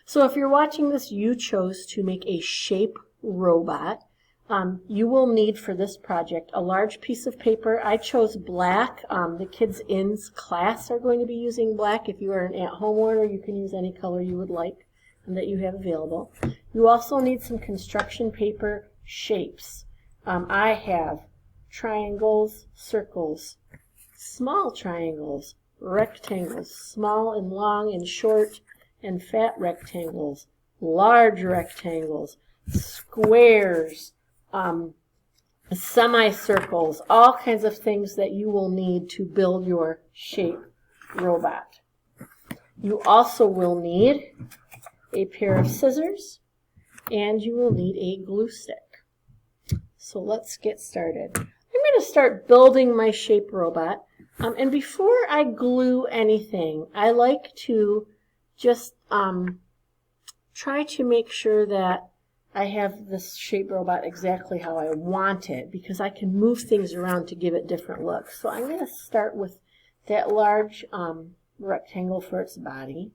So if you're watching this, you chose to make a shape robot. You will need for this project a large piece of paper. I chose black. The kids in class are going to be using black. If you are an at-home order, you can use any color you would like and that you have available. You also need some construction paper shapes. I have triangles, circles, small triangles, rectangles, small and long and short and fat rectangles, large rectangles, squares, semicircles, all kinds of things that you will need to build your shape robot. You also will need a pair of scissors and you will need a glue stick. So let's get started. I'm going to start building my shape robot. And before I glue anything, I like to just try to make sure that I have this shape robot exactly how I want it, because I can move things around to give it different looks. So I'm going to start with that large rectangle for its body.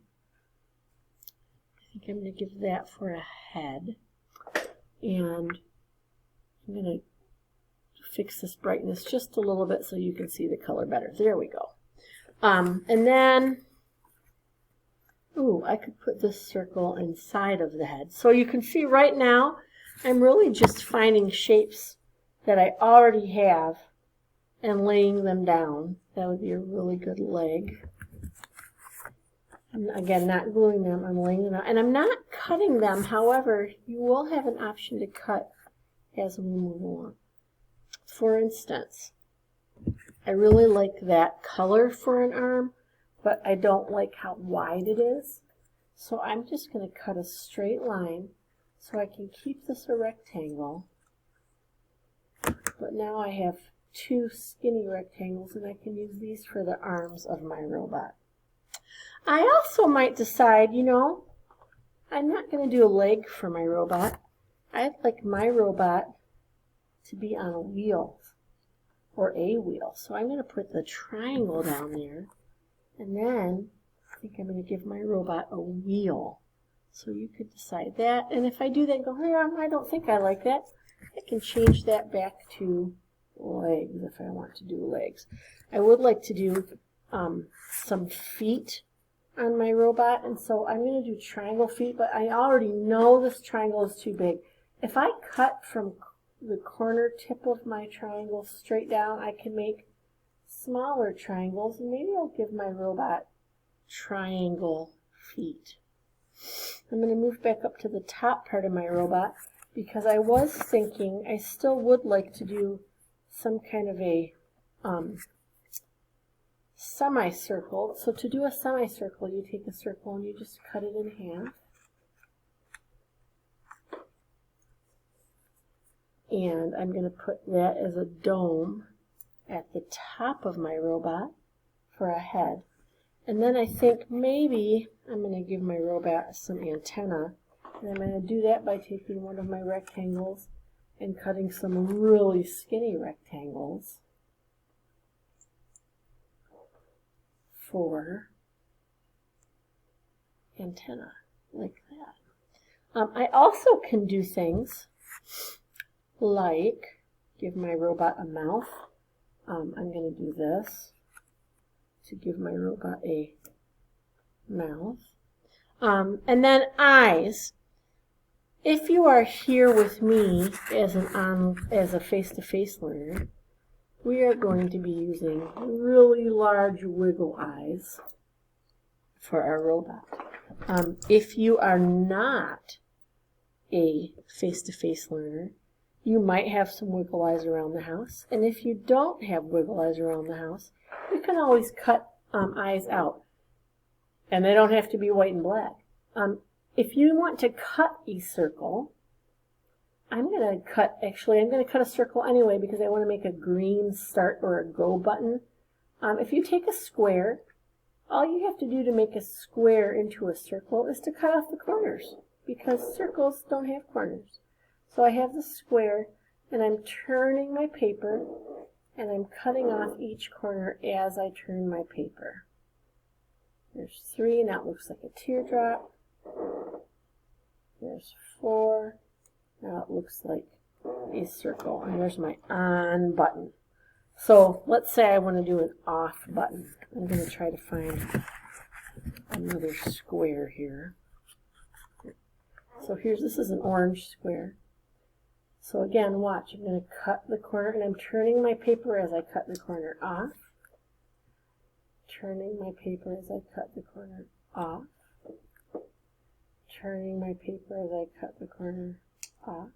I think I'm going to give that for a head. And I'm going to fix this brightness just a little bit so you can see the color better. There we go. And then, ooh, I could put this circle inside of the head. So you can see right now, I'm really just finding shapes that I already have and laying them down. That would be a really good leg. I'm, again, not gluing them, I'm laying them out. And I'm not cutting them, however, you will have an option to cut as we move along. For instance, I really like that color for an arm, but I don't like how wide it is. So I'm just going to cut a straight line so I can keep this a rectangle. But now I have two skinny rectangles and I can use these for the arms of my robot. I also might decide, you know, I'm not going to do a leg for my robot. I'd like my robot to be on a wheel or a wheel. So I'm going to put the triangle down there, and then I think I'm going to give my robot a wheel. So you could decide that, and if I do that and go, hey, I don't think I like that, I can change that back to legs if I want to do legs. I would like to do some feet on my robot, and so I'm going to do triangle feet, but I already know this triangle is too big. If I cut from the corner tip of my triangle straight down, I can make smaller triangles, and maybe I'll give my robot triangle feet. I'm going to move back up to the top part of my robot because I was thinking I still would like to do some kind of a semicircle. So to do a semicircle, you take a circle and you just cut it in half. And I'm going to put that as a dome at the top of my robot for a head. And then I think maybe I'm going to give my robot some antenna. And I'm going to do that by taking one of my rectangles and cutting some really skinny rectangles for antenna, like that. I also can do things like give my robot a mouth. I'm going to do this to give my robot a mouth. And then eyes. If you are here with me as a face-to-face learner, we are going to be using really large wiggle eyes for our robot. If you are not a face-to-face learner, you might have some wiggle eyes around the house. And if you don't have wiggle eyes around the house, you can always cut eyes out. And they don't have to be white and black. If you want to cut a circle, I'm going to cut a circle anyway because I want to make a green start or a go button. If you take a square, all you have to do to make a square into a circle is to cut off the corners because circles don't have corners. So I have the square and I'm turning my paper and I'm cutting off each corner as I turn my paper. There's 3, and that looks like a teardrop. There's 4. Now it looks like a circle. And there's my on button. So let's say I want to do an off button. I'm going to try to find another square here. So this is an orange square. So again, watch, I'm going to cut the corner, and I'm turning my paper as I cut the corner off. Turning my paper as I cut the corner off. Turning my paper as I cut the corner off.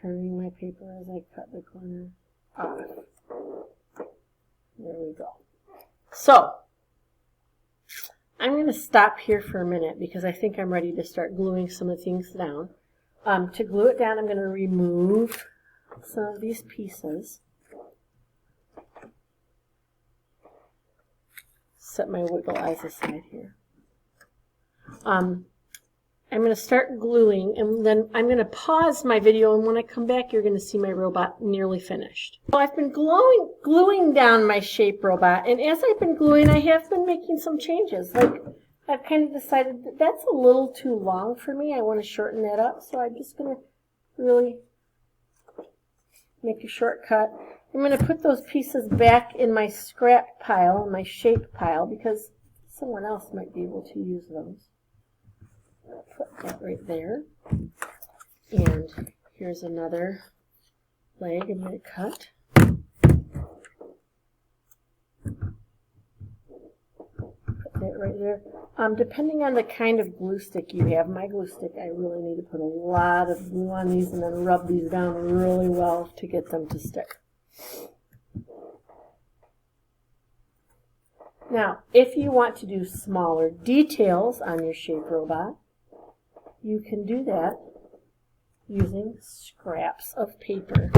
Turning my paper as I cut the corner off. There we go. So, I'm going to stop here for a minute because I think I'm ready to start gluing some of the things down. To glue it down, I'm going to remove some of these pieces. Set my wiggle eyes aside here. I'm going to start gluing, and then I'm going to pause my video, and when I come back, you're going to see my robot nearly finished. So I've been gluing down my shape robot, and as I've been gluing, I have been making some changes. Like, I've kind of decided that that's a little too long for me. I want to shorten that up, so I'm just going to really make a shortcut. I'm going to put those pieces back in my scrap pile, my shape pile, because someone else might be able to use those. I'll put that right there. And here's another leg I'm going to cut. Put that right there. Depending on the kind of glue stick you have, my glue stick, I really need to put a lot of glue on these and then rub these down really well to get them to stick. Now, if you want to do smaller details on your shape robot, you can do that using scraps of paper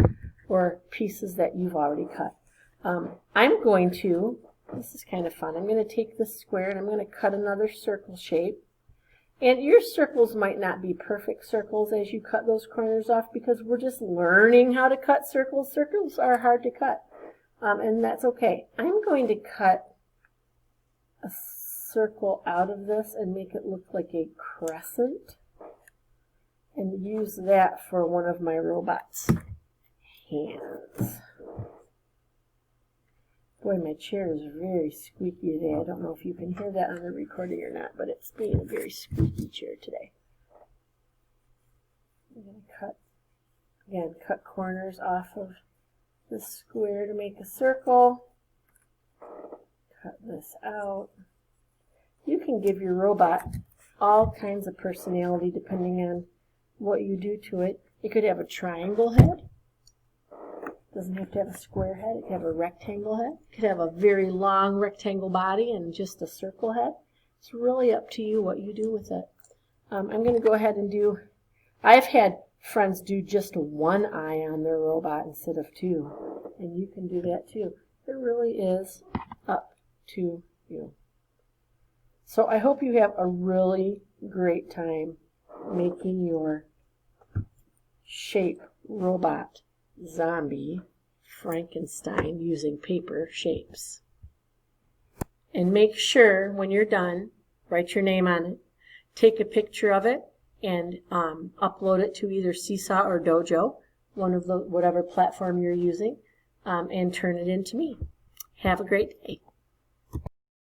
or pieces that you've already cut. I'm going to, this is kind of fun, I'm going to take this square and I'm going to cut another circle shape. And your circles might not be perfect circles as you cut those corners off because we're just learning how to cut circles. Circles are hard to cut, and that's okay. I'm going to cut a circle out of this and make it look like a crescent and use that for one of my robot's hands. Boy, my chair is very squeaky today. I don't know if you can hear that on the recording or not, but it's being a very squeaky chair today. I'm going to cut corners off of this square to make a circle. Cut this out. You can give your robot all kinds of personality depending on what you do to it. It could have a triangle head. It doesn't have to have a square head. It could have a rectangle head. It could have a very long rectangle body and just a circle head. It's really up to you what you do with it. I'm going to go ahead and do, I've had friends do just one eye on their robot instead of two. And you can do that too. It really is up to you. So I hope you have a really great time making your shape robot zombie Frankenstein using paper shapes. And make sure when you're done, write your name on it, take a picture of it, and upload it to either Seesaw or Dojo, one of the whatever platform you're using, and turn it in to me. Have a great day.